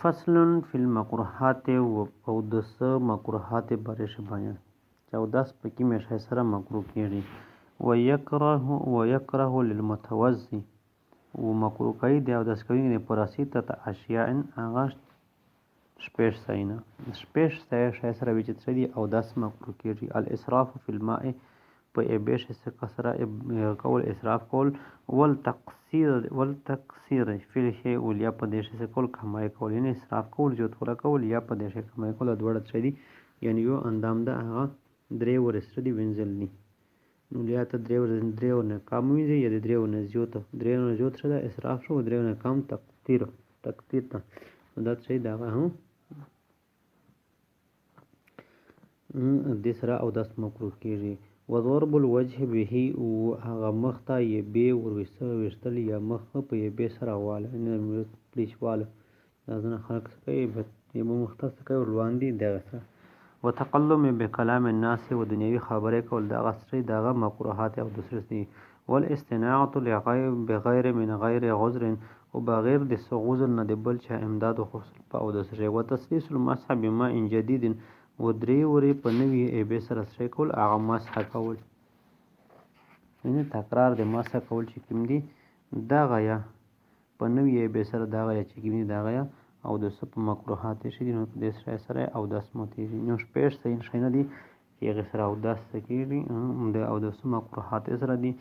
فصل فی المکروهات او د څه مکروهات باره بیان چې اودس په کومې شی سره مکروه کیږي. ویکره للمتوضي و مکروه کوي د اودس کوونکي دپاره ستة اشیاء هغه شپږ شیونه شی سره وي چې څه دي اودس مکروه کیږي. الاسراف فی الماء په یبې شي سره کول اسراف کول، والتقصیر فی الشیء یا په دې شي کول کمای کول، یعنی اسراف کول زیاتوله کول یا په دې شي کمای کول دا دواړه څه دي یعنی یو اندام ده هغه درې ورځې سره دي وینځل دي. نو یا ته درې نه کم وینځي یا د درې نه زیات څه ده اسراف شو، درې نه کم تقصیر ته نو دا څه ده هغه هم دې سره اودس مکروه کیږي. وضرب الوجه به او هغه مخ ته یبې ورویستل یا مخ په یبې سره واله پلیش واله دا ځینې خلک څه کوي یبه مخ ته څه کوي ورواندې دغه څه. وتکلم بکلام الناس و دنیوي خبرې کول دغه څه دغه مکروهات اودس دي. والاستناعة بغیر من غیر عذر او بغیر د څه عذر نه د بل چا امداد وغوښتل په اودس شي. وتسلیس المسح بماء جدید و درې ورې په نوي یبې سره څه کول هغه مسح کول، یعنی تکرار د مسح کول چې کوم دي دغه یا په نوي یبې سره دغه یا چې کوم دي دغه یا او د څه په مکروهات شي دي نو په دې سره اودس ماتېږي. نو شپږ شیونه دي چې هغې سره اودس کېږي د اودس مکروهات سره دي.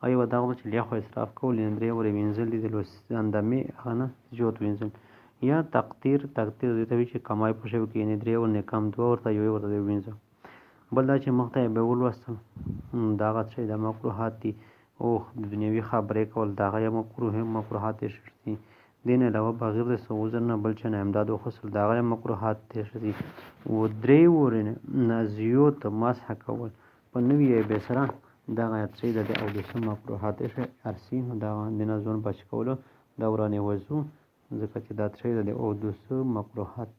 او یوه دغه ده چې لیاخو اسراف کول یعنې درې ورې وینځل دي د اندامې هغه نه زیات وینځل، یا تقدیر دې ته وایي چې کمای په شی وکړي یعنې درې ورنه کم دوه ورته یوې ورته وینځه. بل دا چې مخ ته یې به ولوستل دغه څه د مکروهات دي. او د دنیوي خبرې کول دغه یا مکروهات دي. دې نه علاوه بغیر د څه عذر نه بل چا نه امداد وخوستل دغه یا مکروهات دي. و درې ورې نه زیات مسح کول په نوي یبې سره دغه څه د اودس مکروهات ارسي نو دغه د نه ځان بچ کولو دا ورانې وضو ځکه چې دا څه د اودس مکروهات